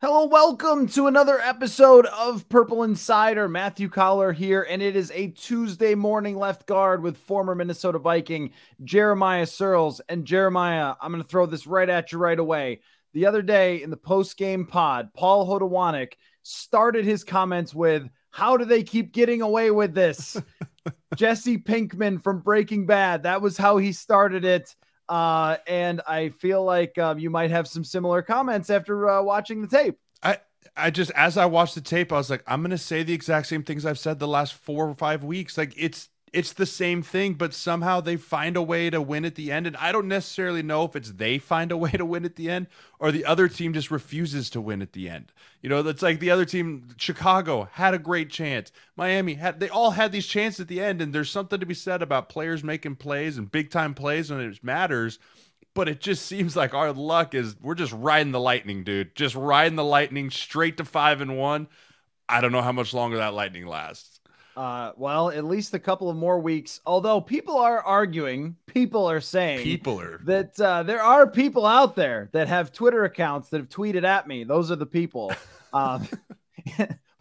Hello, welcome to another episode of Purple Insider. Matthew Coller here, and it is a Tuesday morning left guard with former Minnesota Viking Jeremiah Sirles. And Jeremiah, I'm going to throw this right at you right away. The other day in the post-game pod, Paul Hodowanik started his comments with, "How do they keep getting away with this?" Jesse Pinkman from Breaking Bad. That was how he started it. And I feel like you might have some similar comments after watching the tape. I just, as I watched the tape, I was like, I'm going to say the exact same things I've said the last 4 or 5 weeks. Like it's the same thing, but somehow they find a way to win at the end. And I don't necessarily know if it's they find a way to win at the end or the other team just refuses to win at the end. You know, that's like the other team, Chicago had a great chance. Miami they all had these chances at the end. And there's something to be said about players making plays and big time plays when it matters. But it just seems like our luck is we're just riding the lightning, dude. Just riding the lightning straight to 5-1. I don't know how much longer that lightning lasts. Well, at least a couple of more weeks. Although people are arguing, people are saying that there are people out there that have Twitter accounts that have tweeted at me. Those are the people.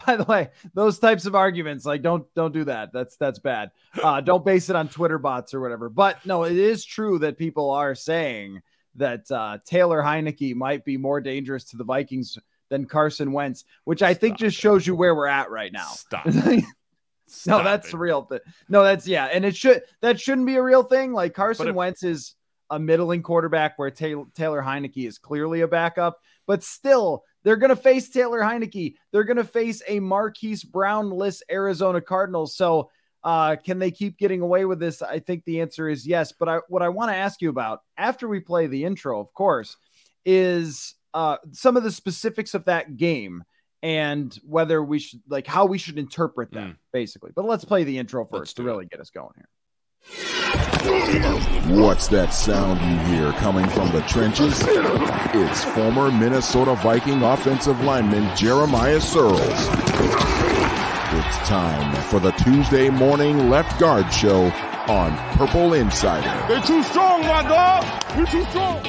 By the way, those types of arguments, like don't do that. That's bad. Don't base it on Twitter bots or whatever. But no, it is true that people are saying that Taylor Heinicke might be more dangerous to the Vikings than Carson Wentz, which I think just shows you where we're at right now. Stop. No, that's real. No, that's and that shouldn't be a real thing. Like Carson Wentz is a middling quarterback where Taylor Heinicke is clearly a backup, but still they're going to face Taylor Heinicke. They're going to face a Marquise Brown-less Arizona Cardinals. So can they keep getting away with this? I think the answer is yes. But what I want to ask you about after we play the intro, of course, is some of the specifics of that game and whether we should, like, how we should interpret them, basically. But let's play the intro first to really get us going here. What's that sound you hear coming from the trenches? It's former Minnesota Viking offensive lineman Jeremiah Sirles. It's time for the Tuesday morning left guard show on Purple Insider. They're too strong, my dog. You're too strong.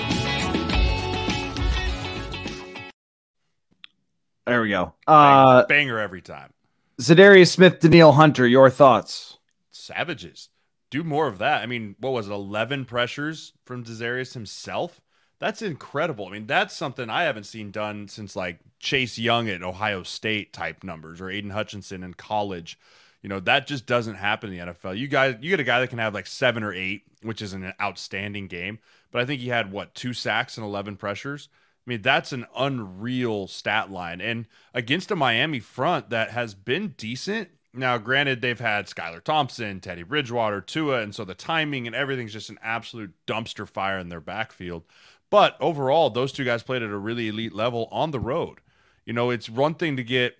There we go. Banger every time. Za'Darius Smith, Danielle Hunter, your thoughts? Savages. Do more of that. I mean, what was it, 11 pressures from Za'Darius himself? That's incredible. I mean, that's something I haven't seen done since like Chase Young at Ohio State type numbers or Aiden Hutchinson in college. You know, that just doesn't happen in the NFL. You get a guy that can have like 7 or 8, which is an outstanding game. But I think he had, 2 sacks and 11 pressures? I mean, that's an unreal stat line. And against a Miami front that has been decent. Now, granted, they've had Skylar Thompson, Teddy Bridgewater, Tua, and so the timing and everything's just an absolute dumpster fire in their backfield. But overall, those two guys played at a really elite level on the road. You know, it's one thing to get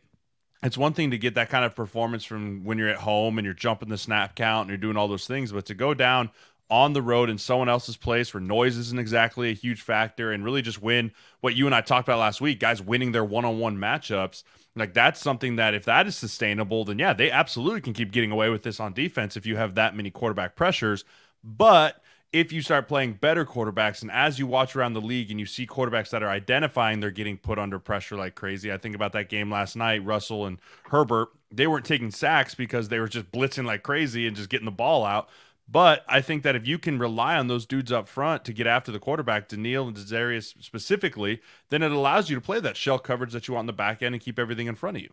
that kind of performance from when you're at home and you're jumping the snap count and you're doing all those things, but to go down on the road in someone else's place where noise isn't exactly a huge factor and really just win what you and I talked about last week, guys winning their one-on-one matchups. Like, that's something that if that is sustainable, then yeah, they absolutely can keep getting away with this on defense if you have that many quarterback pressures. But if you start playing better quarterbacks, and as you watch around the league and you see quarterbacks that are identifying they're getting put under pressure like crazy. I think about that game last night, Russell and Herbert, they weren't taking sacks because they were just blitzing like crazy and just getting the ball out. But I think that if you can rely on those dudes up front to get after the quarterback, Danielle and Za'Darius specifically, then it allows you to play that shell coverage that you want in the back end and keep everything in front of you.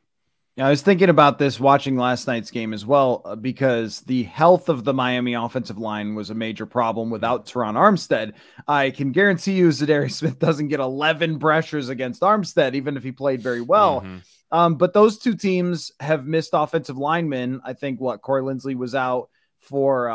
Yeah, I was thinking about this watching last night's game as well, because the health of the Miami offensive line was a major problem without Teron Armstead. I can guarantee you Za'Darius Smith doesn't get 11 pressures against Armstead, even if he played very well. But those two teams have missed offensive linemen. I think Corey Linsley was out for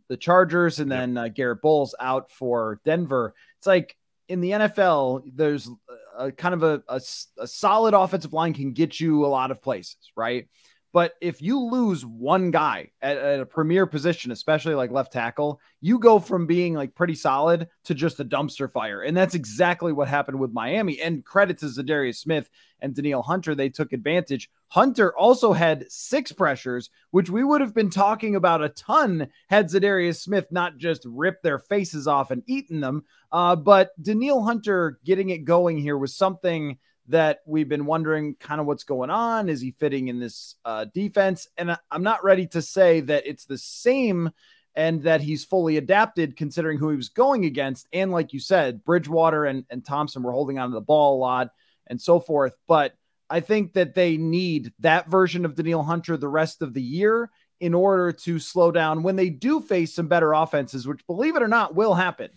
the Chargers, and then Garrett Bowles out for Denver. It's like in the NFL, there's a kind of a solid offensive line can get you a lot of places, right? But if you lose one guy at a premier position, especially like left tackle, you go from being like pretty solid to just a dumpster fire. And that's exactly what happened with Miami. And credit to Za'Darius Smith and Danielle Hunter. They took advantage. Hunter also had 6 pressures, which we would have been talking about a ton had Za'Darius Smith not just ripped their faces off and eaten them. But Danielle Hunter getting it going here was something that we've been wondering kind of what's going on. Is he fitting in this defense? And I'm not ready to say that it's the same and that he's fully adapted considering who he was going against. And like you said, Bridgewater and Thompson were holding on to the ball a lot and so forth. But I think that they need that version of Danielle Hunter the rest of the year in order to slow down when they do face some better offenses, which, believe it or not, will happen.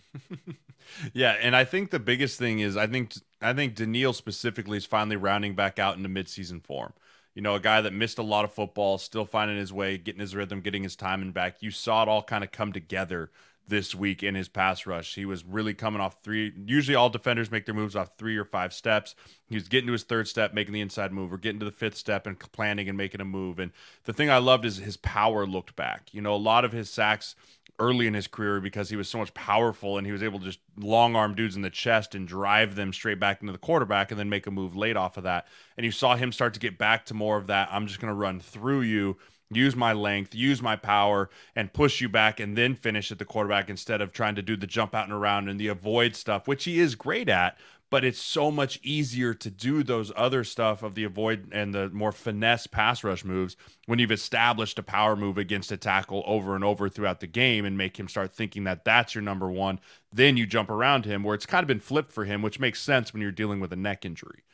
Yeah, and I think the biggest thing is I think Danielle specifically is finally rounding back out into midseason form. You know, a guy that missed a lot of football, still finding his way, getting his rhythm, getting his timing back. You saw it all kind of come together this week in his pass rush. He was really coming off three. Usually all defenders make their moves off 3 or 5 steps. He was getting to his 3rd step, making the inside move, or getting to the 5th step and planning and making a move. And the thing I loved is his power looked back. You know, a lot of his sacks early in his career because he was so much powerful and he was able to just long arm dudes in the chest and drive them straight back into the quarterback and then make a move late off of that. And you saw him start to get back to more of that. I'm just going to run through you, use my length, use my power, and push you back and then finish at the quarterback instead of trying to do the jump out and around and the avoid stuff, which he is great at. But it's so much easier to do those other stuff of the avoid and the more finesse pass rush moves when you've established a power move against a tackle over and over throughout the game and make him start thinking that that's your number one. Then you jump around him, where it's kind of been flipped for him, which makes sense when you're dealing with a neck injury.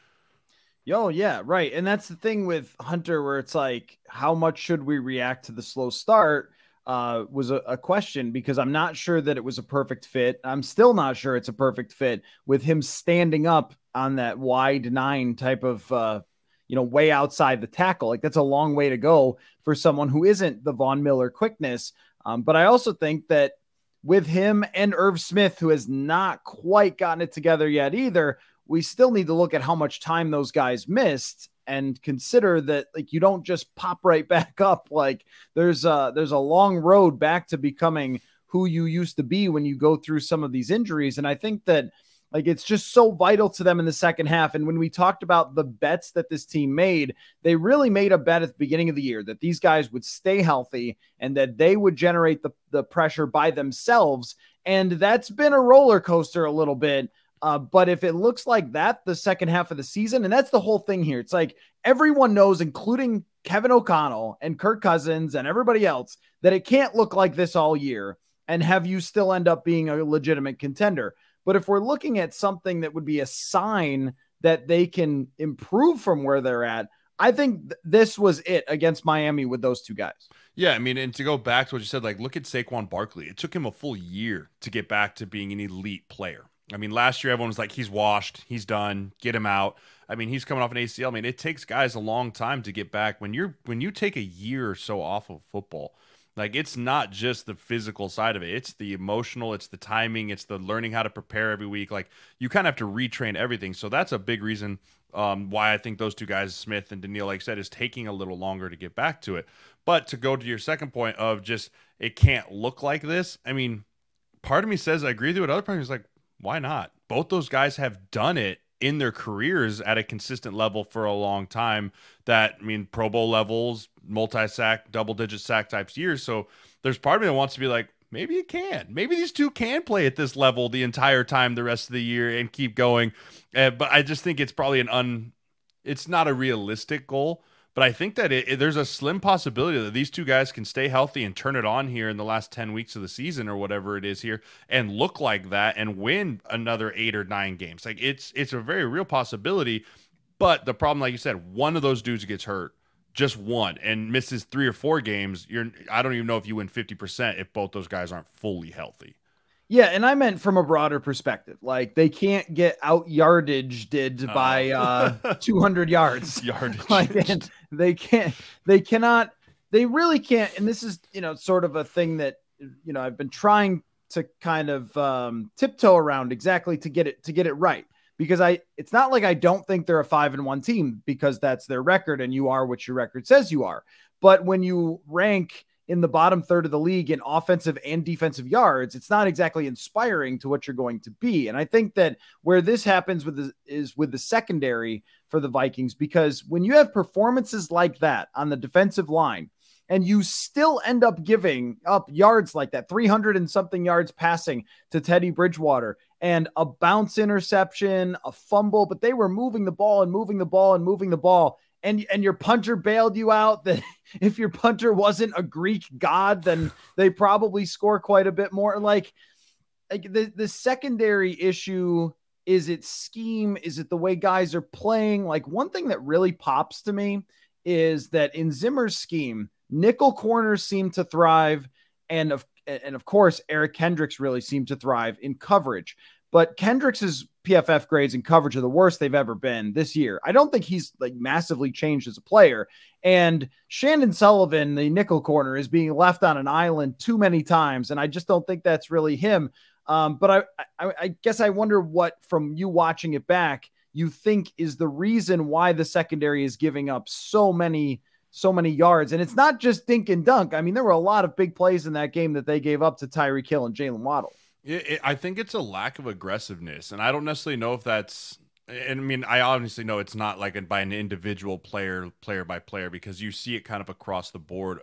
Yo, yeah, right. And that's the thing with Hunter, where it's like, how much should we react to the slow start? Was a question, because I'm not sure that it was a perfect fit. I'm still not sure it's a perfect fit with him standing up on that wide 9 type of, way outside the tackle. Like, that's a long way to go for someone who isn't the Von Miller quickness. But I also think that with him and Irv Smith, who has not quite gotten it together yet either, we still need to look at how much time those guys missed and consider that, like, you don't just pop right back up. Like, there's a long road back to becoming who you used to be when you go through some of these injuries. And I think that, like, it's just so vital to them in the second half. And when we talked about the bets that this team made, they really made a bet at the beginning of the year that these guys would stay healthy and that they would generate the pressure by themselves. And that's been a roller coaster a little bit. But if it looks like that the second half of the season, and that's the whole thing here, it's like everyone knows, including Kevin O'Connell and Kirk Cousins and everybody else, that it can't look like this all year and have you still end up being a legitimate contender. But if we're looking at something that would be a sign that they can improve from where they're at, I think this was it against Miami with those 2 guys. Yeah, I mean, and to go back to what you said, like, look at Saquon Barkley. It took him a full year to get back to being an elite player. I mean, last year everyone was like, he's washed, he's done, get him out. I mean, he's coming off an ACL. I mean, it takes guys a long time to get back. When you take a year or so off of football, like, it's not just the physical side of it. It's the emotional, it's the timing, it's the learning how to prepare every week. Like, you kind of have to retrain everything. So that's a big reason why I think those 2 guys, Smith and Danielle, like I said, is taking a little longer to get back to it. But to go to your second point of just, it can't look like this. I mean, part of me says I agree with you. Other part of me is like, why not? Both those guys have done it in their careers at a consistent level for a long time. That, I mean, Pro Bowl levels, multi-sack, double-digit sack types years. So there's part of me that wants to be like, maybe it can. Maybe these 2 can play at this level the entire time the rest of the year and keep going. But I just think it's probably it's not a realistic goal. But I think that there's a slim possibility that these 2 guys can stay healthy and turn it on here in the last 10 weeks of the season or whatever it is here and look like that and win another 8 or 9 games. Like, it's a very real possibility. But the problem, like you said, one of those dudes gets hurt, just one, and misses 3 or 4 games. I don't even know if you win 50% if both those guys aren't fully healthy. Yeah, and I meant from a broader perspective. Like, they can't get out yardaged by 200 yards. Yardage. Like, they really can't. And this is, sort of a thing that, I've been trying to kind of tiptoe around exactly to get it right. Because it's not like I don't think they're a 5-1 team, because that's their record and you are what your record says you are. But when you rank in the bottom third of the league in offensive and defensive yards, it's not exactly inspiring to what you're going to be. And I think that where this happens is with the secondary for the Vikings, because when you have performances like that on the defensive line and you still end up giving up yards like that, 300 and something yards passing to Teddy Bridgewater, and a bounce interception, a fumble, but they were moving the ball and moving the ball and moving the ball. And your punter bailed you out. That if your punter wasn't a Greek god, then they probably score quite a bit more. Like the secondary issue, is it scheme? Is it the way guys are playing? Like, one thing that really pops to me is that in Zimmer's scheme, nickel corners seem to thrive. And of course, Eric Kendricks really seemed to thrive in coverage. But Kendricks' PFF grades in coverage are the worst they've ever been this year. I don't think he's like massively changed as a player. And Shandon Sullivan, the nickel corner, is being left on an island too many times. And I just don't think that's really him. But I guess I wonder what, from you watching it back, you think is the reason why the secondary is giving up so many yards. And it's not just dink and dunk. I mean, there were a lot of big plays in that game that they gave up to Tyreek Hill and Jalen Waddle. I think it's a lack of aggressiveness, and I don't necessarily know if that's. And I mean, I obviously know it's not like by an individual player by player, because you see it kind of across the board.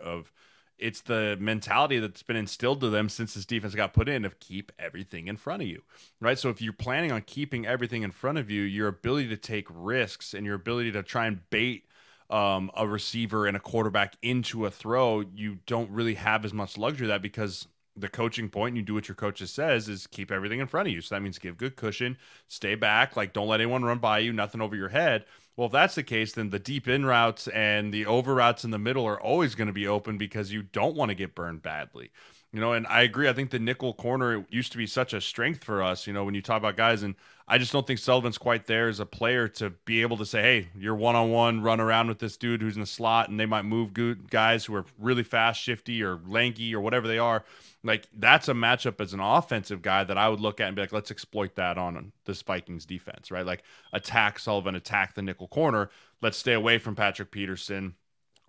It's the mentality that's been instilled to them since this defense got put in, of keep everything in front of you, right? So if you're planning on keeping everything in front of you, your ability to take risks and your ability to try and bait a receiver and a quarterback into a throw, you don't really have as much luxury of that, because the coaching point, and you do what your coach says, is keep everything in front of you. So that means give good cushion, stay back, like don't let anyone run by you, nothing over your head. Well, if that's the case, then the deep in routes and the over routes in the middle are always going to be open, because you don't want to get burned badly. And I agree. I think the nickel corner used to be such a strength for us, when you talk about guys, and I just don't think Sullivan's quite there as a player to be able to say, hey, you're one-on-one, run around with this dude who's in the slot, and they might move good guys who are really fast, shifty, or lanky, or whatever they are. Like, that's a matchup as an offensive guy that I would look at and be like, let's exploit that on this Vikings defense, right? Like, attack Sullivan, attack the nickel corner. Let's stay away from Patrick Peterson.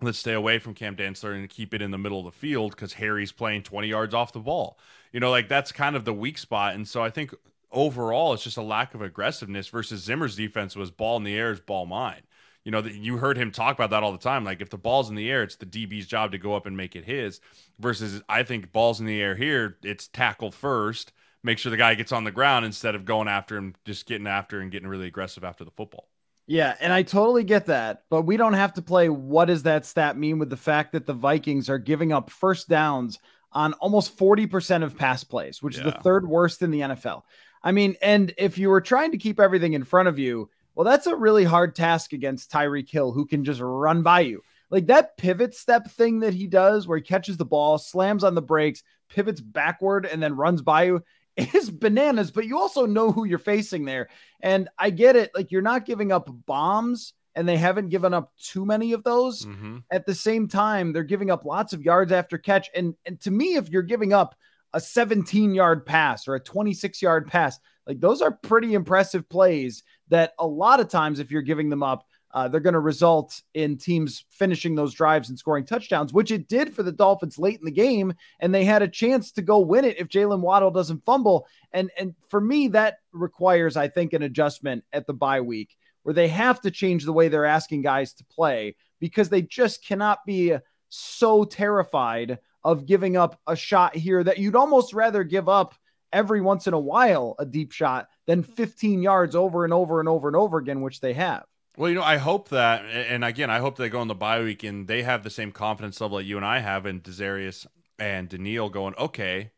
Let's stay away from Cam Dantzler and keep it in the middle of the field, because Harry's playing 20 yards off the ball. Like, that's kind of the weak spot. And so I think overall it's just a lack of aggressiveness, versus Zimmer's defense was ball in the air is ball mine. You heard him talk about that all the time. Like, if the ball's in the air, it's the DB's job to go up and make it his, versus I think balls in the air here, it's tackle first, make sure the guy gets on the ground instead of going after him, just getting after and getting really aggressive after the football. Yeah, and I totally get that, but we don't have to play what does that stat mean with the fact that the Vikings are giving up first downs on almost 40% of pass plays, which is the third worst in the NFL. I mean, and if you were trying to keep everything in front of you, well, that's a really hard task against Tyreek Hill, who can just run by you. Like, that pivot step thing that he does, where he catches the ball, slams on the brakes, pivots backward, and then runs by you, is bananas. But you also know who you're facing there. And I get it. Like, you're not giving up bombs, and they haven't given up too many of those. Mm-hmm. At the same time, they're giving up lots of yards after catch. And to me, if you're giving up a 17-yard pass or a 26-yard pass, like, those are pretty impressive plays that a lot of times, if you're giving them up, they're going to result in teams finishing those drives and scoring touchdowns, which it did for the Dolphins late in the game. And they had a chance to go win it if Jalen Waddle doesn't fumble. And for me, that requires, I think, an adjustment at the bye week, where they have to change the way they're asking guys to play, because they just cannot be so terrified of giving up a shot here that you'd almost rather give up every once in a while a deep shot than 15 yards over and over and over and over again, which they have. Well, I hope that, and again, I hope they go in the bye week and they have the same confidence level that you and I have in Za'Darius and Danielle, going, okay,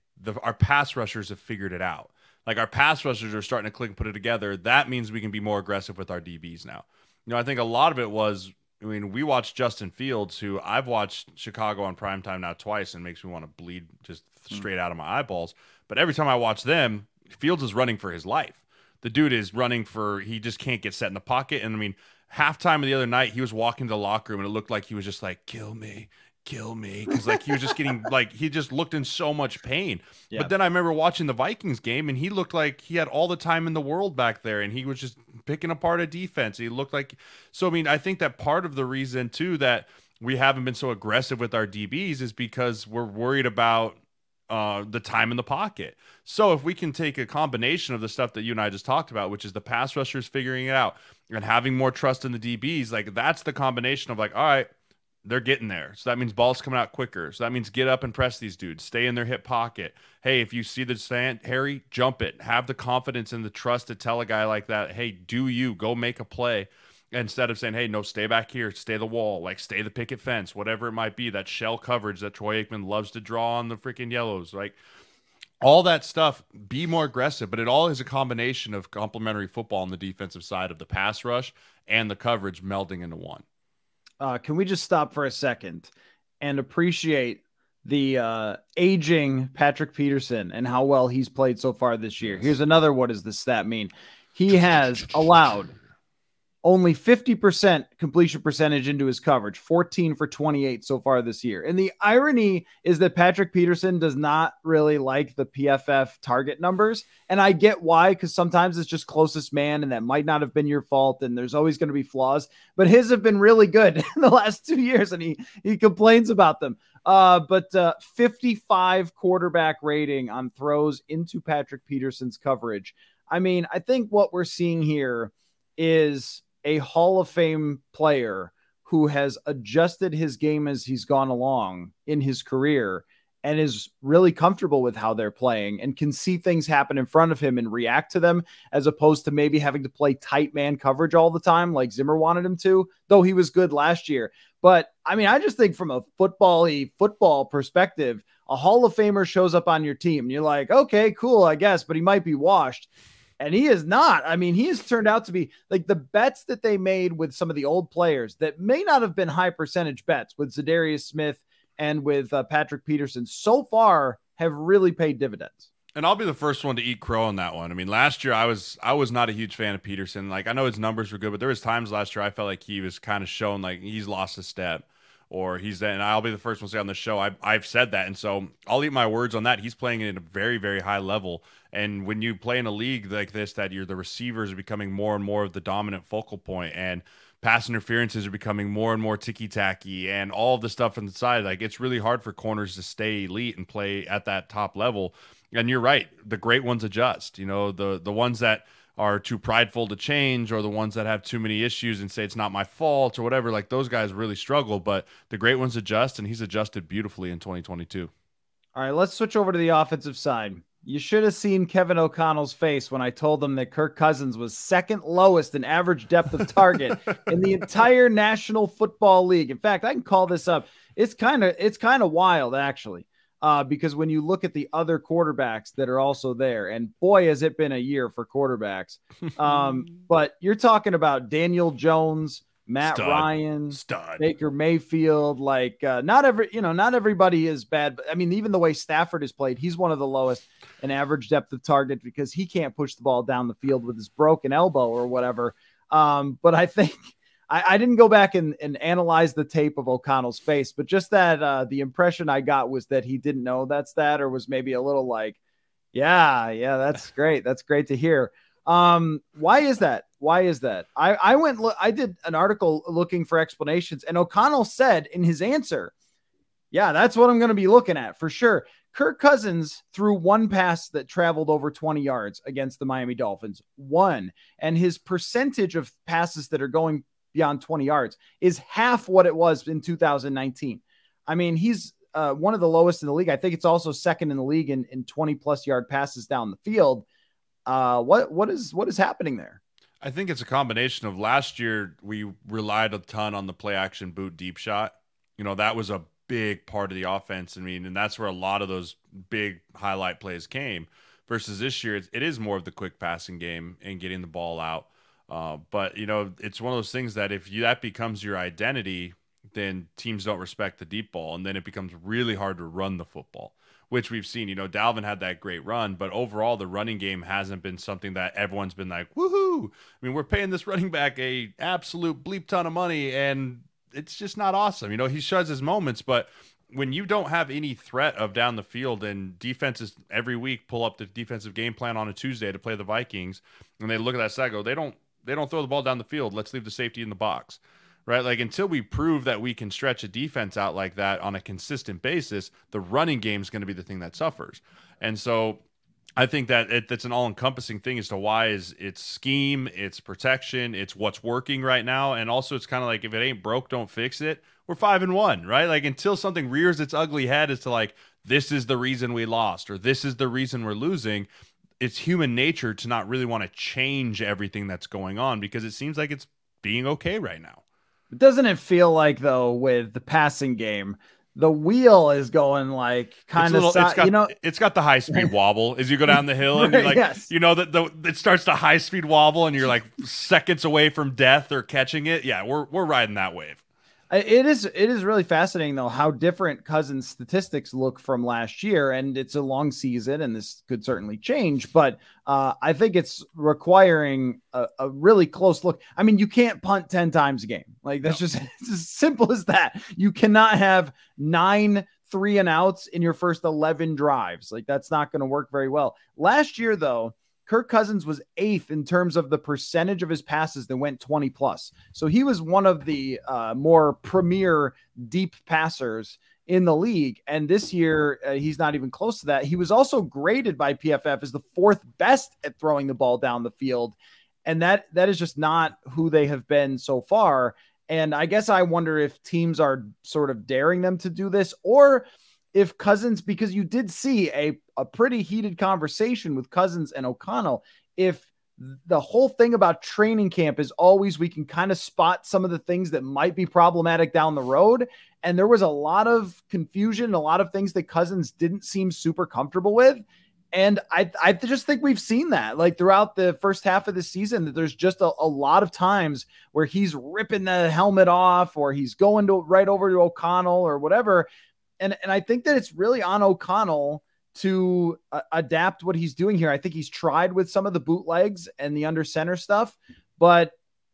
our pass rushers have figured it out. Like, our pass rushers are starting to click and put it together. That means we can be more aggressive with our DBs now. I think a lot of it was, we watched Justin Fields, who I've watched Chicago on primetime now twice, and makes me want to bleed just straight out of my eyeballs. But every time I watch them, Fields is running for his life. The dude is running he just can't get set in the pocket. And halftime of the other night, he was walking to the locker room and it looked like he was just like, kill me. Cause like he was just getting he just looked in so much pain. Yeah. But then I remember watching the Vikings game and he looked like he had all the time in the world back there, and he was just picking apart a defense. He looked like, I think that part of the reason too that we haven't been so aggressive with our DBs is because we're worried about the time in the pocket. So if we can take a combination of the stuff that you and I just talked about, which is the pass rushers figuring it out and having more trust in the DBs, like, that's the combination of like, all right, they're getting there. So that means ball's coming out quicker. So that means get up and press these dudes. Stay in their hip pocket. Hey, if you see the stand, Harry, jump it. Have the confidence and the trust to tell a guy like that, hey, do you go make a play, instead of saying, hey, no, stay back here, stay the wall, like stay the picket fence, whatever it might be, that shell coverage that Troy Aikman loves to draw on the freaking yellows, like all that stuff. Be more aggressive, but it all is a combination of complementary football on the defensive side of the pass rush and the coverage melding into one. Can we just stop for a second and appreciate the aging Patrick Peterson and how well he's played so far this year? Here's another, what does this stat mean? He has allowed only 50% completion percentage into his coverage, 14 for 28 so far this year. And the irony is that Patrick Peterson does not really like the PFF target numbers. And I get why, because sometimes it's just closest man, and that might not have been your fault, and there's always going to be flaws. But his have been really good in the last 2 years, and he complains about them. But 55 quarterback rating on throws into Patrick Peterson's coverage. I mean, I think what we're seeing here is a Hall of Fame player who has adjusted his game as he's gone along in his career and is really comfortable with how they're playing and can see things happen in front of him and react to them, as opposed to maybe having to play tight man coverage all the time like Zimmer wanted him to, though he was good last year. But I mean, I just think from a football perspective, a Hall of Famer shows up on your team and you're like, okay, cool, I guess, but he might be washed. And he is not. I mean, he has turned out to be like the bets that they made with some of the old players that may not have been high percentage bets with Za'Darius Smith and with Patrick Peterson so far have really paid dividends. And I'll be the first one to eat crow on that one. I mean, last year I was not a huge fan of Peterson. Like, I know his numbers were good, but there was times last year I felt like he was kind of showing like he's lost a step, or and I'll be the first one to say on the show, I've said that. And so I'll eat my words on that. He's playing at a very, very high level. And when you play in a league like this, that the receivers are becoming more and more of the dominant focal point, and pass interferences are becoming more and more ticky-tacky, and all of the stuff from the side, like it's really hard for corners to stay elite and play at that top level. And you're right, the great ones adjust. You know, the ones that are too prideful to change, or the ones that have too many issues and say it's not my fault or whatever, like those guys really struggle, but the great ones adjust, and he's adjusted beautifully in 2022. All right, let's switch over to the offensive side. You should have seen Kevin O'Connell's face when I told him that Kirk Cousins was second lowest in average depth of target in the entire National Football League. In fact, I can call this up. It's kind of wild, actually. Because when you look at the other quarterbacks that are also there, and boy, has it been a year for quarterbacks. But you're talking about Daniel Jones, Matt Ryan, Baker Mayfield. Like not everybody is bad. But I mean, even the way Stafford has played, he's one of the lowest in average depth of target because he can't push the ball down the field with his broken elbow or whatever. But I think I didn't go back and analyze the tape of O'Connell's face, but just that the impression I got was that he didn't know that's that, or was maybe a little like, yeah, that's great. That's great to hear. Why is that? I did an article looking for explanations, and O'Connell said in his answer, yeah, that's what I'm going to be looking at for sure. Kirk Cousins threw one pass that traveled over 20 yards against the Miami Dolphins, one, and his percentage of passes that are going beyond 20 yards is half what it was in 2019. I mean, he's one of the lowest in the league. I think it's also second in the league in 20 plus yard passes down the field. What is happening there? I think it's a combination of last year we relied a ton on the play action boot deep shot. You know, that was a big part of the offense. I mean, and that's where a lot of those big highlight plays came, versus this year it is more of the quick passing game and getting the ball out. But, you know, it's one of those things that if that becomes your identity, then teams don't respect the deep ball, and then it becomes really hard to run the football, which we've seen. You know, Dalvin had that great run, but overall the running game hasn't been something that everyone's been like, woohoo. I mean, we're paying this running back a absolute bleep ton of money, and it's just not awesome. You know, he shows his moments, but when you don't have any threat of down the field, and defenses every week pull up the defensive game plan on a Tuesday to play the Vikings, and they look at that side, go, they don't throw the ball down the field. Let's leave the safety in the box, right? Like, until we prove that we can stretch a defense out like that on a consistent basis, the running game is going to be the thing that suffers. And so I think that that's an all-encompassing thing as to why is it's scheme, it's protection, it's what's working right now, and also it's kind of like if it ain't broke, don't fix it. We're 5-1, right? Like until something rears its ugly head as to like this is the reason we lost or this is the reason we're losing. It's human nature to not really want to change everything that's going on because it seems like it's being okay right now. Doesn't it feel like though with the passing game? The wheel is going like kind of, it's got the high speed wobble as you go down the hill and you're like, yes. It starts to high speed wobble and you're like seconds away from death or catching it. Yeah, we're riding that wave. It is really fascinating though how different Cousins statistics look from last year, and it's a long season and this could certainly change, but I think it's requiring a really close look. I mean, you can't punt 10 times a game. Like that's just it's as simple as that. You cannot have 9 3-and-outs in your first 11 drives. Like that's not going to work very well. Last year though, Kirk Cousins was 8th in terms of the percentage of his passes that went 20 plus. So he was one of the more premier deep passers in the league. And this year, he's not even close to that. He was also graded by PFF as the 4th best at throwing the ball down the field. And that is just not who they have been so far. And I guess I wonder if teams are sort of daring them to do this, or if Cousins, because you did see a pretty heated conversation with Cousins and O'Connell, if the whole thing about training camp is always we can kind of spot some of the things that might be problematic down the road. And there was a lot of confusion, a lot of things that Cousins didn't seem super comfortable with. And I just think we've seen that like throughout the first half of the season, that there's just a lot of times where he's ripping the helmet off or he's going right over to O'Connell or whatever. And I think that it's really on O'Connell to adapt what he's doing here. I think he's tried with some of the bootlegs and the under center stuff, but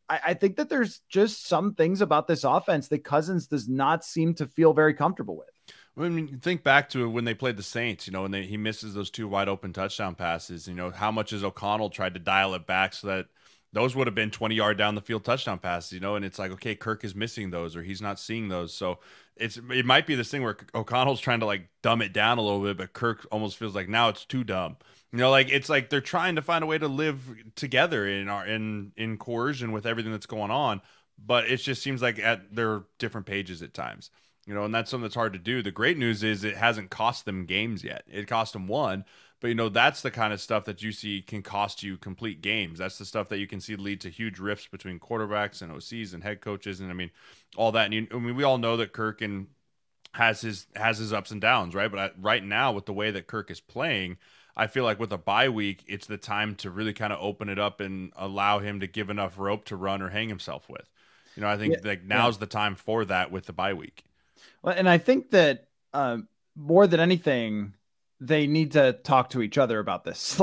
I think that there's just some things about this offense that Cousins does not seem to feel very comfortable with. I mean, think back to when they played the Saints, and he misses those 2 wide open touchdown passes. How much has O'Connell tried to dial it back so that those would have been 20-yard down the field touchdown passes, and it's like, okay, Kirk is missing those or he's not seeing those. So it might be this thing where O'Connell's trying to like dumb it down a little bit, but Kirk almost feels like now it's too dumb. It's like they're trying to find a way to live together in coercion with everything that's going on, but it just seems like they're different pages at times. And that's something that's hard to do. The great news is it hasn't cost them games yet. It cost them 1. But, that's the kind of stuff that you see can cost you complete games. That's the stuff that you can see lead to huge rifts between quarterbacks and OCs and head coaches. And, I mean, all that. And we all know that Kirk has his ups and downs, right? But right now, with the way that Kirk is playing, I feel like with a bye week, it's the time to really kind of open it up and allow him to give enough rope to run or hang himself with. I think now's the time for that with the bye week. Well, and I think that more than anything, they need to talk to each other about this.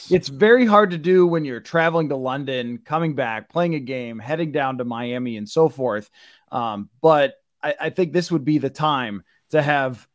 It's very hard to do when you're traveling to London, coming back, playing a game, heading down to Miami and so forth. But I think this would be the time to have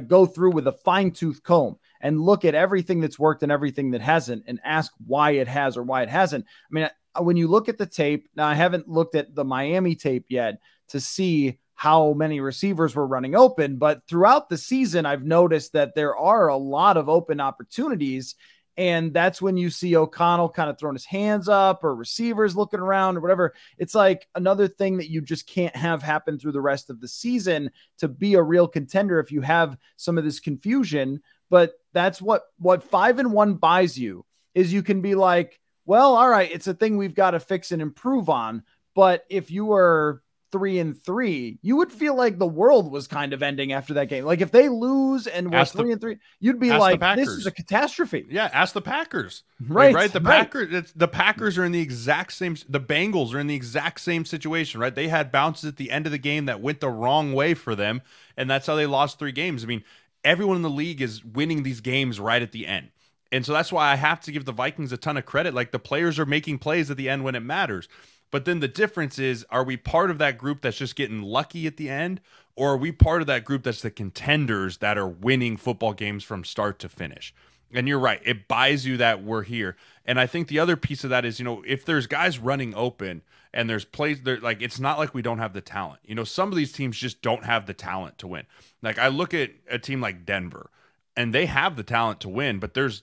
go through with a fine tooth comb and look at everything that's worked and everything that hasn't and ask why it has or why it hasn't. I mean, when you look at the tape, now I haven't looked at the Miami tape yet to see how many receivers were running open, but throughout the season, I've noticed that there are a lot of open opportunities. And that's when you see O'Connell kind of throwing his hands up or receivers looking around or whatever. It's like another thing that you just can't have happen through the rest of the season to be a real contender if you have some of this confusion. But that's what 5-1 buys you, is you can be like, well, all right, it's a thing we've got to fix and improve on. But if you were 3-3, you would feel like the world was kind of ending after that game. Like if they lose and we're 3-3, you'd be like, this is a catastrophe. Yeah, ask the Packers. Right. The Packers are in the exact same, the Bengals are in the exact same situation, right? They had bounces at the end of the game that went the wrong way for them, and that's how they lost 3 games. I mean, everyone in the league is winning these games right at the end. And so that's why I have to give the Vikings a ton of credit. Like the players are making plays at the end when it matters. But then the difference is, are we part of that group that's just getting lucky at the end? Or are we part of that group that's the contenders that are winning football games from start to finish? And you're right. It buys you that we're here. And I think the other piece of that is, if there's guys running open and there's plays there, like, it's not like we don't have the talent. Some of these teams just don't have the talent to win. Like I look at a team like Denver. and they have the talent to win, but there's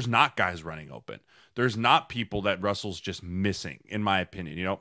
not guys running open. There's not people that Russell's just missing, in my opinion, you know?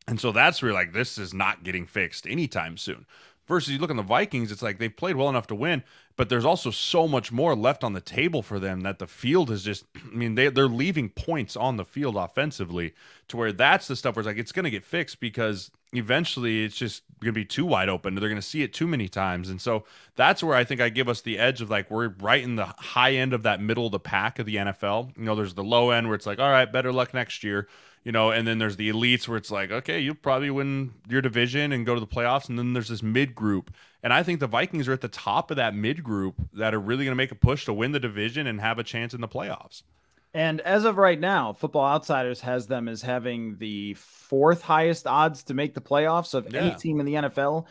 And so that's where like, this is not getting fixed anytime soon. Versus you look on the Vikings, it's like they've played well enough to win, but there's also so much more left on the table for them that the field is just, I mean, they're leaving points on the field offensively to where that's the stuff where it's like, it's going to get fixed because eventually it's just going to be too wide open. They're going to see it too many times. And so that's where I think I give us the edge of like, we're right in the high end of that middle of the pack of the NFL. You know, there's the low end where it's like, all right, better luck next year. You know, and then there's the elites where it's like, okay, you'll probably win your division and go to the playoffs. And then there's this mid group. And I think the Vikings are at the top of that mid group that are really going to make a push to win the division and have a chance in the playoffs. And as of right now, Football Outsiders has them as having the 4th highest odds to make the playoffs of any team in the NFL.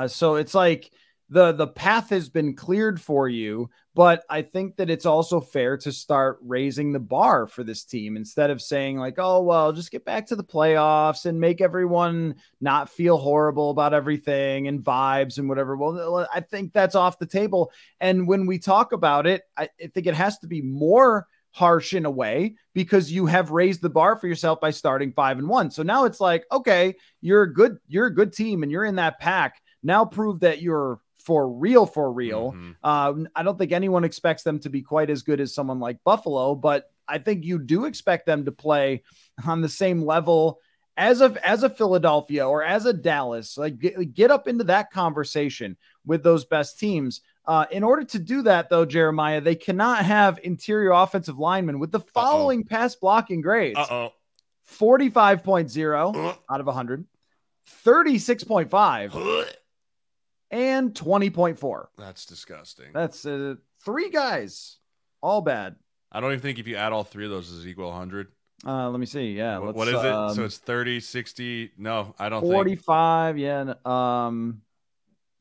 So it's like the path has been cleared for you, but I think that it's also fair to start raising the bar for this team instead of saying like, oh, well, just get back to the playoffs and make everyone not feel horrible about everything and vibes and whatever. Well, I think that's off the table. And when we talk about it, I think it has to be more harsh in a way because you have raised the bar for yourself by starting 5-1. So now it's like, okay, you're a good team and you're in that pack. Now prove that you're for real. I don't think anyone expects them to be quite as good as someone like Buffalo, but I think you do expect them to play on the same level as a Philadelphia or as a Dallas. Like get up into that conversation with those best teams. In order to do that, though, Jeremiah, they cannot have interior offensive linemen with the following pass blocking grades: 45.0 out of 100, 36.5. And 20.4. That's disgusting. That's 3 guys. All bad. I don't even think if you add all 3 of those is equal 100. Let me see. Yeah. What is it? So it's 30, 60. No, I don't 45, think. 45.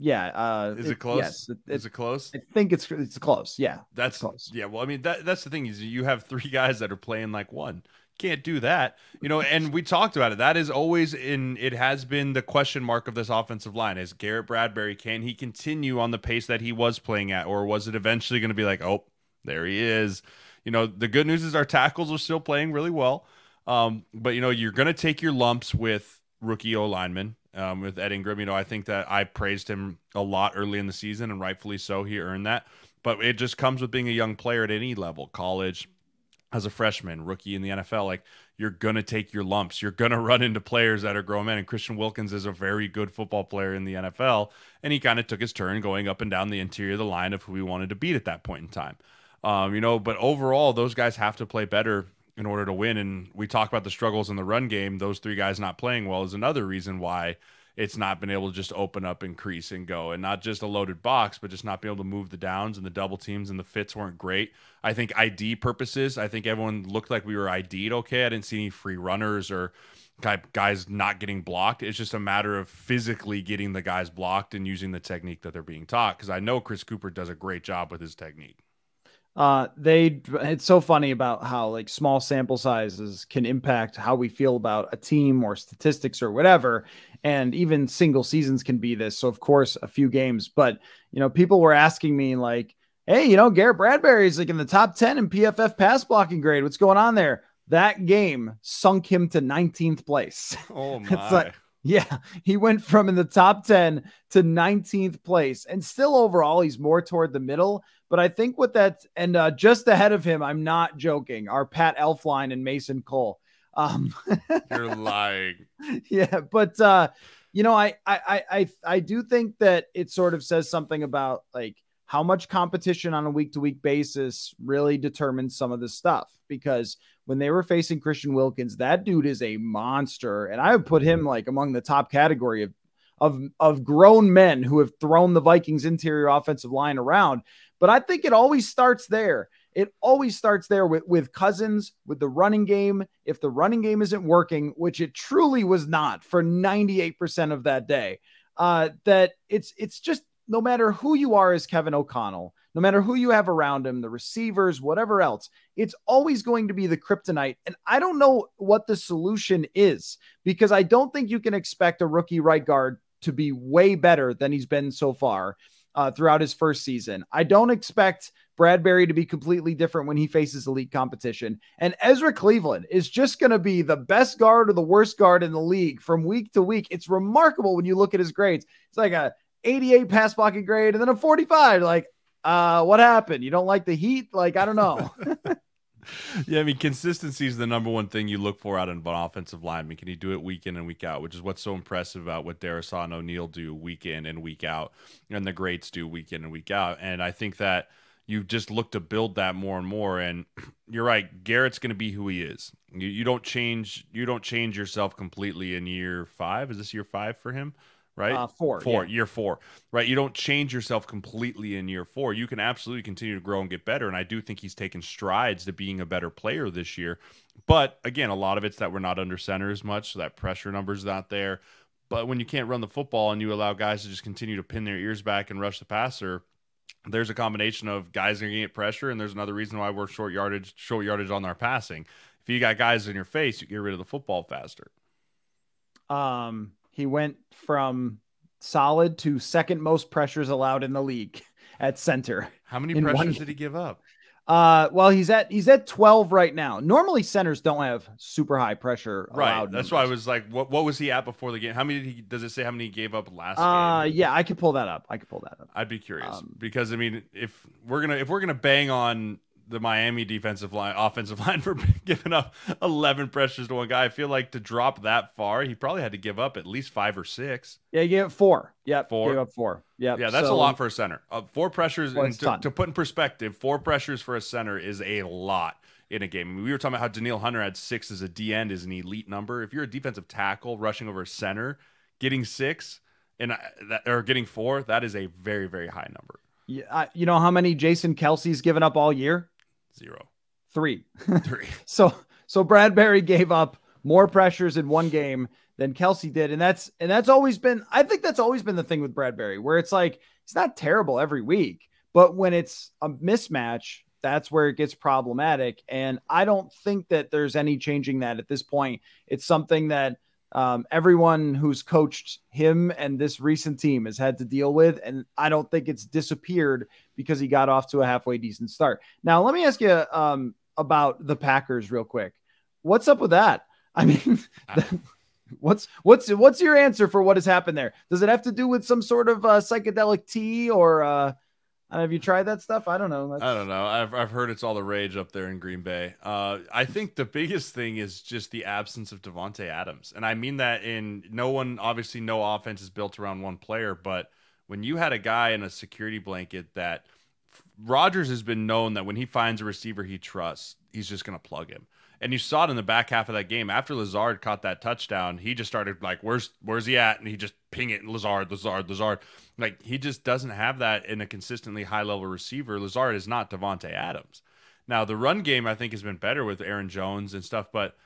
Yeah. Is it close? Yes. Is it close? I think it's close. Yeah. That's close. Yeah. Well, I mean, that's the thing is you have 3 guys that are playing like one. Can't do that, you know, and we talked about it. That is always it has been the question mark of this offensive line is Garrett Bradbury. Can he continue on the pace that he was playing at, or was it eventually going to be like, oh, there he is? You know, the good news is our tackles are still playing really well. But, you know, you're going to take your lumps with rookie O-linemen, with Ed Ingram. You know, I think that I praised him a lot early in the season, and rightfully so. He earned that. But it just comes with being a young player at any level, college, as a freshman, rookie in the NFL. Like, you're going to take your lumps. You're going to run into players that are grown men. And Christian Wilkins is a very good football player in the NFL. And he kind of took his turn going up and down the interior of the line of who he wanted to beat at that point in time. You know, but overall, those guys have to play better in order to win. And we talk about the struggles in the run game. Those 3 guys not playing well is another reason why it's not been able to just open up and crease and go, and not just a loaded box, but just not be able to move the downs, and the double teams and the fits weren't great. I think ID purposes, I think everyone looked like we were ID'd okay. I didn't see any free runners or guys not getting blocked. It's just a matter of physically getting the guys blocked and using the technique that they're being taught. Because I know Chris Cooper does a great job with his technique. It's so funny about how like small sample sizes can impact how we feel about a team or statistics or whatever. And even single seasons can be this. So of course, a few games, but you know, people were asking me like, hey, you know, Garrett Bradbury is like in the top 10 in PFF pass blocking grade. What's going on there? That game sunk him to 19th place. Oh my. It's like, yeah, he went from in the top 10 to 19th place, and still overall, he's more toward the middle. But I think with that, and just ahead of him, I'm not joking, are Pat Elflein and Mason Cole. You're lying. Yeah, but you know, I do think that it sort of says something about like how much competition on a week-to-week basis really determines some of this stuff. Because when they were facing Christian Wilkins, that dude is a monster, and I would put him like among the top category of grown men who have thrown the Vikings interior offensive line around. But I think it always starts there. It always starts there with Cousins, with the running game. If the running game isn't working, which it truly was not for 98% of that day, that it's just, no matter who you are as Kevin O'Connell, no matter who you have around him, the receivers, whatever else, it's always going to be the kryptonite. And I don't know what the solution is, because I don't think you can expect a rookie right guard to be way better than he's been so far. throughout his first season. I don't expect Bradbury to be completely different when he faces elite competition. And Ezra Cleveland is just going to be the best guard or the worst guard in the league from week to week. It's remarkable when you look at his grades. It's like a 88 pass blocking grade and then a 45. Like, what happened? You don't like the heat? Like, I don't know. Yeah, I mean, consistency is the number one thing you look for out of an offensive lineman. Can he do it week in and week out, which is what's so impressive about what Darrisaw and O'Neal do week in and week out, and the greats do week in and week out. And I think that you just look to build that more and more. And you're right, Garrett's going to be who he is. You don't change yourself completely in year 5. Is this year 5 for him? Right? 4. Yeah. Year 4. Right? You don't change yourself completely in year 4. You can absolutely continue to grow and get better. And I do think he's taken strides to being a better player this year. But again, a lot of it's that we're not under center as much, so that pressure number's not there. But when you can't run the football and you allow guys to just continue to pin their ears back and rush the passer, there's a combination of guys are going to get pressure, and there's another reason why we're short yardage on our passing. If you got guys in your face, you get rid of the football faster. He went from solid to second most pressures allowed in the league at center. How many pressures did he give up? Well, he's at 12 right now. Normally centers don't have super high pressure allowed. Right. That's numbers. why I was like, what was he at before the game? How many does it say how many he gave up last game? Yeah, I could pull that up. I'd be curious because I mean, if we're gonna bang on the Miami offensive line for giving up 11 pressures to one guy, I feel like to drop that far, he probably had to give up at least 5 or 6. Yeah, he gave up 4. Yep, 4. Gave up 4. Yep. Yeah, that's a lot for a center. 4 pressures, to put in perspective, 4 pressures for a center is a lot in a game. I mean, we were talking about how Danielle Hunter had 6 as a D end is an elite number. If you're a defensive tackle rushing over a center, getting 6 or getting 4, that is a very, very high number. Yeah, you know how many Jason Kelsey's given up all year? 0. 3. 3. So Bradbury gave up more pressures in one game than Kelsey did. And that's always been, I think that's always been the thing with Bradbury, where it's like, it's not terrible every week, but when it's a mismatch, that's where it gets problematic. And I don't think that there's any changing that at this point. It's something that everyone who's coached him and this recent team has had to deal with. And I don't think it's disappeared because he got off to a halfway decent start. Now, let me ask you about the Packers real quick. What's up with that? I mean, what's your answer for what has happened there? Does it have to do with some sort of psychedelic tea or have you tried that stuff? I don't know. I don't know. I've heard it's all the rage up there in Green Bay. I think the biggest thing is just the absence of Davante Adams. And I mean that no offense is built around one player, but when you had a guy in a security blanket that Rodgers has been known that when he finds a receiver he trusts, he's just going to plug him. And you saw it in the back half of that game. After Lazard caught that touchdown, he just started like, where's he at? And he just ping it, Lazard. Like, he just doesn't have that in a consistently high-level receiver. Lazard is not Davante Adams. Now, the run game, I think, has been better with Aaron Jones and stuff, but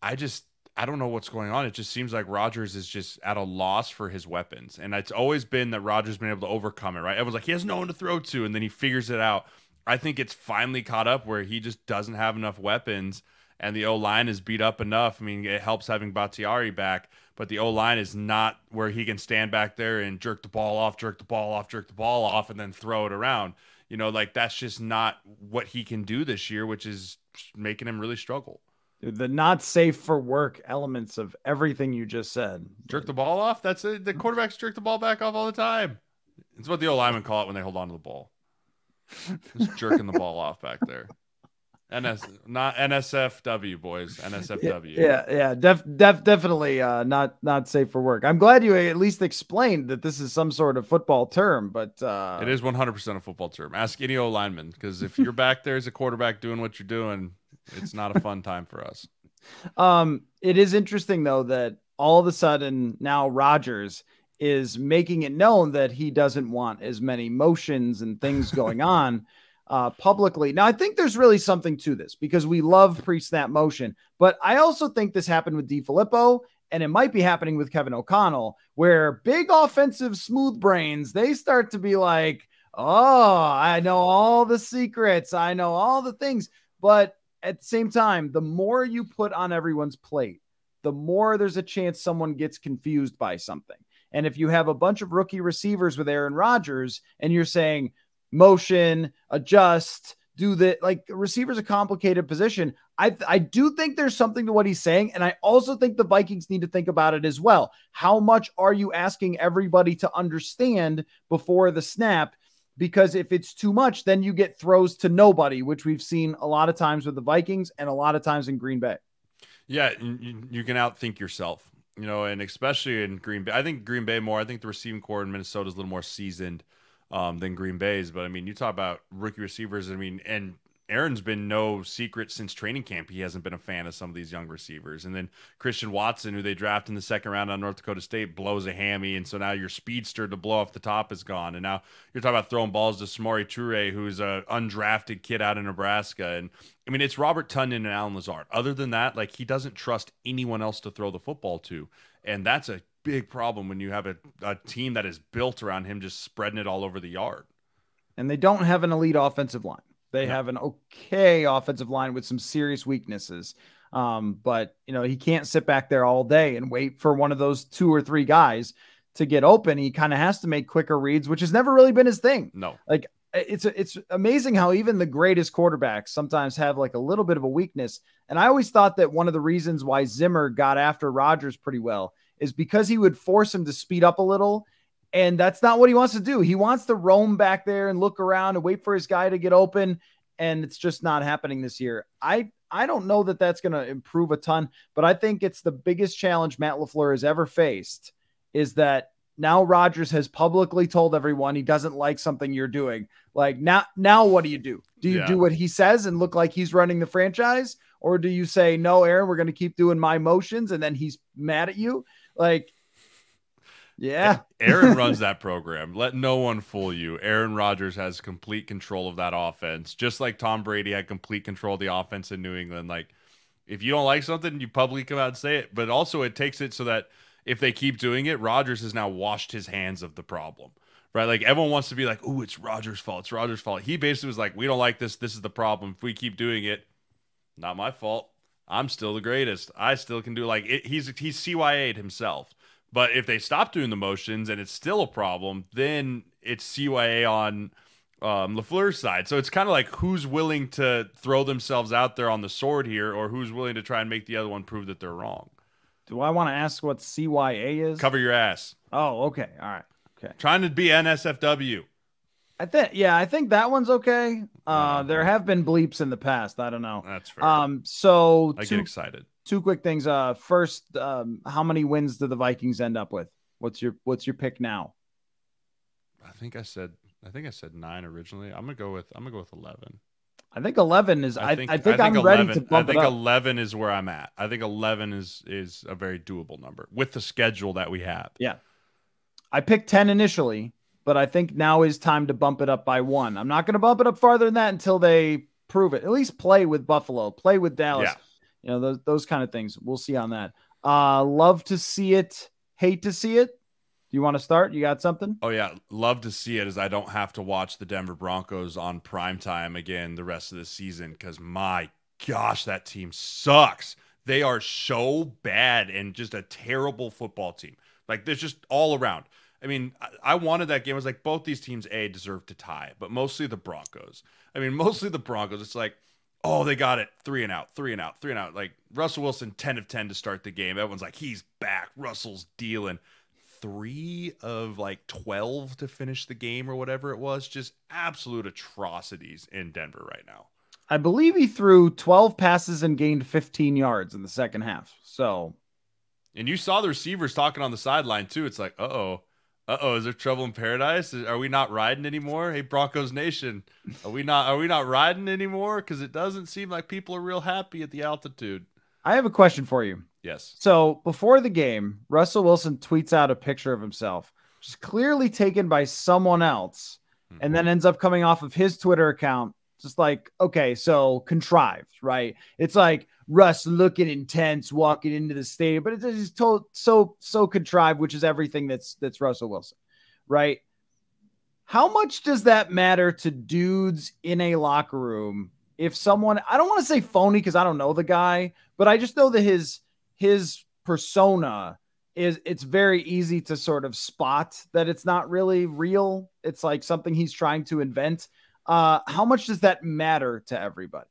I don't know what's going on. It just seems like Rodgers is just at a loss for his weapons. And it's always been that Rodgers has been able to overcome it, right? Everyone's like, he has no one to throw to, and then he figures it out. I think it's finally caught up where he just doesn't have enough weapons, and the O-line is beat up enough. I mean, it helps having Bakhtiari back, but the O-line is not where he can stand back there and jerk the ball off, and then throw it around. You know, like, that's just not what he can do this year, which is making him really struggle. The not safe for work elements of everything you just said. Jerk the ball off? That's it. The quarterbacks jerk the ball back off all the time. It's what the O-linemen call it when they hold on to the ball. Just jerking the ball off back there. Not NSFW, boys. NSFW. Yeah. Definitely not safe for work. I'm glad you at least explained that this is some sort of football term, but it is 100% a football term. Ask any O-lineman, because if you're back there as a quarterback doing what you're doing, it's not a fun time for us. It is interesting though that all of a sudden now Rodgers is making it known that he doesn't want as many motions and things going on publicly. Now, I think there's really something to this because we love pre-snap motion, but I also think this happened with DeFilippo, and it might be happening with Kevin O'Connell, where big offensive smooth brains, they start to be like, oh, I know all the secrets. I know all the things. But at the same time, the more you put on everyone's plate, the more there's a chance someone gets confused by something. And if you have a bunch of rookie receivers with Aaron Rodgers and you're saying motion, adjust, do that, like receiver's a complicated position. I do think there's something to what he's saying. And I also think the Vikings need to think about it as well. How much are you asking everybody to understand before the snap? Because if it's too much, then you get throws to nobody, which we've seen a lot of times with the Vikings and a lot of times in Green Bay. Yeah, you can outthink yourself, and especially in Green Bay. I think Green Bay more. I think the receiving core in Minnesota is a little more seasoned than Green Bay's. But, you talk about rookie receivers, and Aaron's been no secret since training camp. He hasn't been a fan of some of these young receivers. And then Christian Watson, who they draft in the second round on North Dakota State, blows a hammy. And so now your speedster to blow off the top is gone. And now you're talking about throwing balls to Samori Toure, who's an undrafted kid out of Nebraska. And, it's Robert Tunyon and Alan Lazard. Other than that, he doesn't trust anyone else to throw the football to. And that's a big problem when you have a team that is built around him just spreading it all over the yard. And they don't have an elite offensive line. They have an okay offensive line with some serious weaknesses. But, he can't sit back there all day and wait for one of those 2 or 3 guys to get open. He kind of has to make quicker reads, which has never really been his thing. No. It's amazing how even the greatest quarterbacks sometimes have a little bit of a weakness. And I always thought that one of the reasons why Zimmer got after Rodgers pretty well is because he would force him to speed up a little. And that's not what he wants to do. He wants to roam back there and look around and wait for his guy to get open. And it's just not happening this year. I don't know that that's going to improve a ton, but I think it's the biggest challenge Matt LaFleur has ever faced is that now Rodgers has publicly told everyone he doesn't like something you're doing. Now what do you do? Do you do what he says and look like he's running the franchise? Or do you say, no, Aaron, we're going to keep doing my motions. And then he's mad at you. Yeah. Aaron runs that program. Let no one fool you. Aaron Rodgers has complete control of that offense, just like Tom Brady had complete control of the offense in New England. If you don't like something, you publicly come out and say it. But also it takes it so that if they keep doing it, Rodgers has now washed his hands of the problem, right? Everyone wants to be like, oh, it's Rodgers' fault. It's Rodgers' fault. He basically was like, we don't like this. This is the problem. If we keep doing it, not my fault. I'm still the greatest. I still can do he's CYA'd himself. But if they stop doing the motions and it's still a problem, then it's CYA on LaFleur's side. So it's kind of who's willing to throw themselves out there on the sword here, or who's willing to try and make the other one prove that they're wrong. Do I want to ask what CYA is? Cover your ass. Oh, okay. All right. Okay. Trying to be NSFW. I think that one's okay. There have been bleeps in the past. I don't know. That's fair. So I get excited. 2 quick things. First, how many wins do the Vikings end up with? What's your pick now? I think I said 9 originally. I'm gonna go with 11. I think 11 is. I think I'm 11, ready to bump it up. 11 is where I'm at. I think 11 is a very doable number with the schedule that we have. Yeah, I picked 10 initially, but I think now is time to bump it up by 1. I'm not going to bump it up farther than that until they prove it. At least play with Buffalo, play with Dallas. Yeah. Those kind of things. We'll see on that. Love to see it. Hate to see it. Do you want to start? You got something? Oh, yeah. Love to see it as I don't have to watch the Denver Broncos on primetime again the rest of the season because, my gosh, that team sucks. They are so bad and just a terrible football team. There's just all around. I wanted that game. I was like, both these teams, deserve to tie, but mostly the Broncos. It's oh, they got it. 3 and out, 3 and out, 3 and out. Russell Wilson, 10 of 10 to start the game. Everyone's like, he's back. Russell's dealing. 3 of 12 to finish the game or whatever it was. Just absolute atrocities in Denver right now. I believe he threw 12 passes and gained 15 yards in the second half. So, and you saw the receivers talking on the sideline too. It's like, uh-oh, is there trouble in paradise? Are we not riding anymore? Hey, Broncos Nation, are we not riding anymore? Because it doesn't seem like people are real happy at the altitude. I have a question for you. Yes. So before the game, Russell Wilson tweets out a picture of himself, which is clearly taken by someone else, and then ends up coming off of his Twitter account. Just okay, so contrived, right? It's Russ looking intense, walking into the stadium, but it's just so contrived, which is everything that's Russell Wilson, right? How much does that matter to dudes in a locker room? If someone, I don't want to say phony because I don't know the guy, but I just know that his persona it's very easy to sort of spot that it's not really real. It's like something he's trying to invent. How much does that matter to everybody?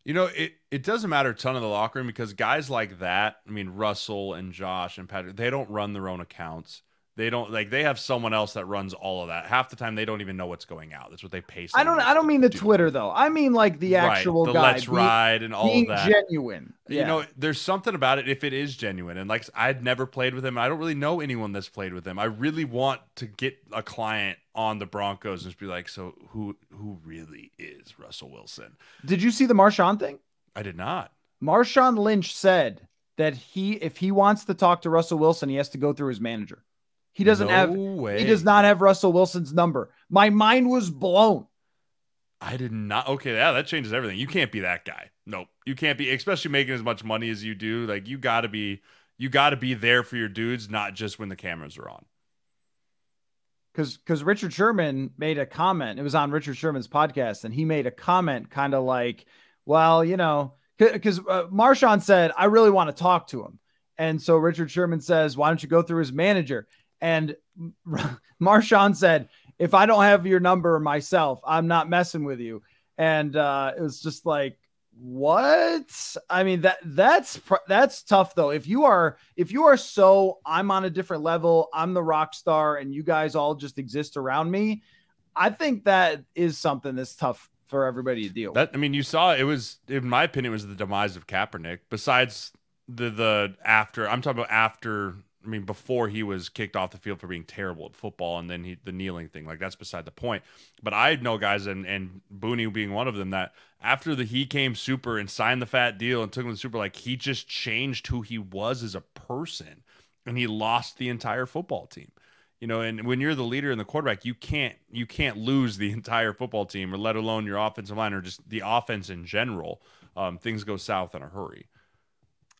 You know, it doesn't matter a ton in the locker room because guys like that, I mean, Russell and Josh and Patrick, they don't run their own accounts. They don't they have someone else that runs all of that. Half the time they don't even know what's going out. That's what they pay. I don't mean the Twitter though. I mean like the actual the guy. Let's Ride and all of that. Genuine. Yeah. You know, there's something about it if it is genuine. And like I'd never played with him. I don't really know anyone that's played with him. I really want to get a client on the Broncos and just be like, so who really is Russell Wilson? Did you see the Marshawn thing? I did not. Marshawn Lynch said that if he wants to talk to Russell Wilson, he has to go through his manager. He doesn't he does not have Russell Wilson's number. My mind was blown. I did not. Okay, yeah, that changes everything. You can't be that guy. Nope. You can't be, especially making as much money as you do. Like you gotta be there for your dudes, not just when the cameras are on. Because Richard Sherman made a comment. It was on Richard Sherman's podcast, and he made a comment kind of like, well, you know, because Marshawn said, I really want to talk to him. And so Richard Sherman says, why don't you go through his manager? And Marshawn said, if I don't have your number myself, I'm not messing with you. And it was just like, what? I mean, that's tough though. If you are so, I'm on a different level, I'm the rock star and you guys all just exist around me. I think that is something that's tough for everybody to deal with. I mean, you saw it was, in my opinion, it was the demise of Kaepernick. Besides the after, I'm talking about after, I mean, before he was kicked off the field for being terrible at football, and then the kneeling thing, like that's beside the point. But I know guys, and Booney being one of them, that after he came super and signed the fat deal and took him to the super, like he just changed who he was as a person, and he lost the entire football team. You know, and when you're the leader and the quarterback, you can't lose the entire football team, or let alone your offensive line or just the offense in general. Things go south in a hurry.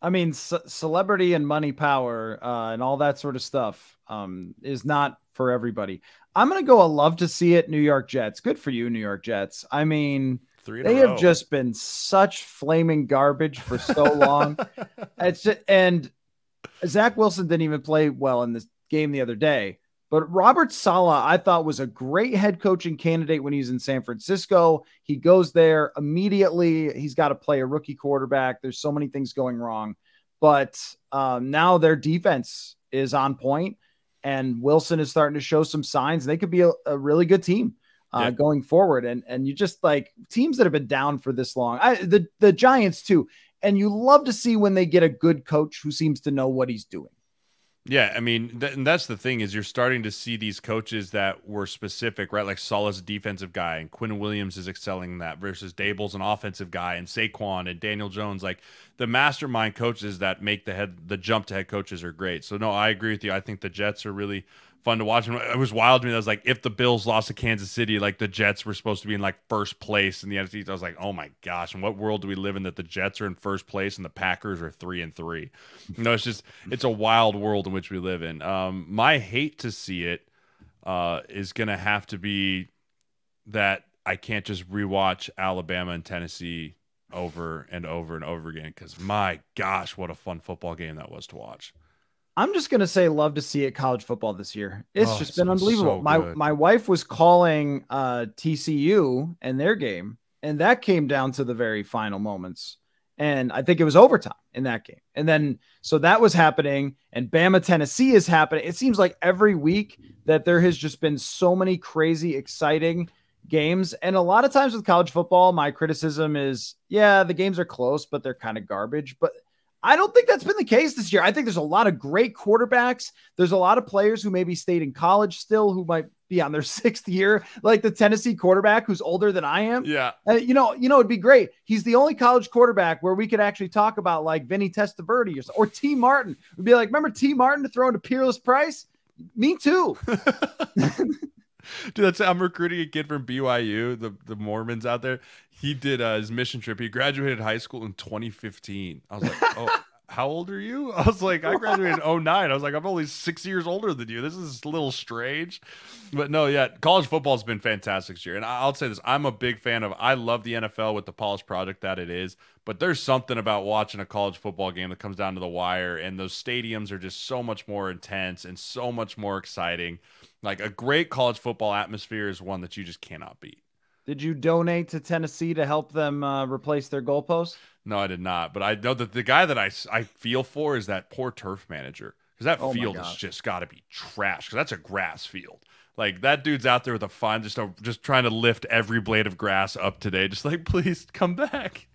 I mean, celebrity and money, power, and all that sort of stuff is not for everybody. I'm going to go. I love to see it. New York Jets. Good for you, New York Jets. I mean, they have just been such flaming garbage for so long. And Zach Wilson didn't even play well in this game the other day. But Robert Saleh, I thought, was a great head coaching candidate when he was in San Francisco. He goes there immediately. He's got to play a rookie quarterback. There's so many things going wrong. But now their defense is on point, and Wilson is starting to show some signs. They could be a really good team going forward. And you just like teams that have been down for this long. The Giants, too. And you love to see when they get a good coach who seems to know what he's doing. Yeah, I mean, and that's the thing is you're starting to see these coaches that were specific, right? Like Saleh's a defensive guy, and Quinn Williams is excelling in that, versus Dable's an offensive guy, and Saquon and Daniel Jones. Like the mastermind coaches that make the jump to head coaches are great. So no, I agree with you. I think the Jets are really fun to watch. And it was wild to me. I was like, if the Bills lost to Kansas City, like the Jets were supposed to be in like first place in the NFC. I was like, oh my gosh, in what world do we live in that the Jets are in first place and the Packers are 3-3? You know, it's a wild world in which we live in. My hate to see it is going to have to be that I can't just rewatch Alabama and Tennessee over and over and over again, because my gosh, what a fun football game that was to watch. I'm just going to say love to see it college football this year. It's just been unbelievable. So my wife was calling TCU and their game, and that came down to the very final moments. And I think it was overtime in that game. And then, so that was happening, and Bama, Tennessee is happening. It seems like every week that there has just been so many crazy, exciting games. And a lot of times with college football, my criticism is, yeah, the games are close, but they're kind of garbage. But I don't think that's been the case this year. I think there's a lot of great quarterbacks. There's a lot of players who maybe stayed in college still, who might be on their 6th year, like the Tennessee quarterback who's older than I am. Yeah. You know, it'd be great. He's the only college quarterback where we could actually talk about like Vinny Testaverde or T. Martin. We'd be like, remember T. Martin to throw into Peerless Price? Me too. Dude, I'm recruiting a kid from BYU, the Mormons out there. He did his mission trip. He graduated high school in 2015. I was like, oh, how old are you? I was like, I graduated in 09. I was like, I'm only 6 years older than you. This is a little strange. But no, yeah, college football has been fantastic this year. And I'll say this, I'm a big fan of, I love the NFL with the polished product that it is, but there's something about watching a college football game that comes down to the wire, and those stadiums are just so much more intense and so much more exciting. Like, a great college football atmosphere is one that you just cannot beat. Did you donate to Tennessee to help them replace their goalposts? No, I did not. But I know that the guy that I feel for is that poor turf manager, because that field has just got to be trash, because that's a grass field. Like, that dude's out there with a fine, just trying to lift every blade of grass up today. Just like, please come back.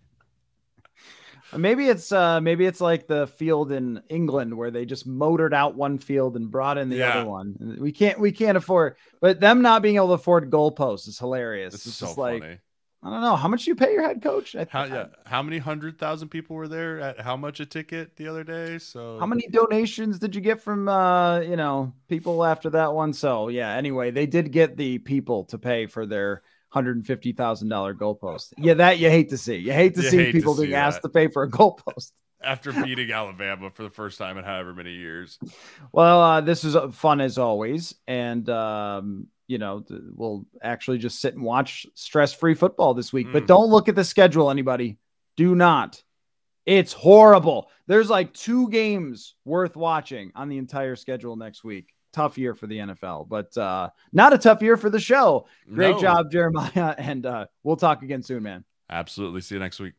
Maybe it's like the field in England where they just motored out one field and brought in the other one. We can't afford, but them not being able to afford goalposts is hilarious. It's so just like, funny. I don't know how much you pay your head coach. How many 100,000 people were there at how much a ticket the other day? So how many donations did you get from people after that one? So yeah. Anyway, they did get the people to pay for their $150,000 goalpost. Yeah, that you hate to see. You hate to see people being asked to pay for a goalpost after beating Alabama for the first time in however many years. Well, this is fun as always, and we'll actually just sit and watch stress-free football this week. But don't look at the schedule, anybody. Do not. It's horrible. There's like 2 games worth watching on the entire schedule next week. Tough year for the NFL, but not a tough year for the show. Great job, Jeremiah, and we'll talk again soon, man. Absolutely. See you next week.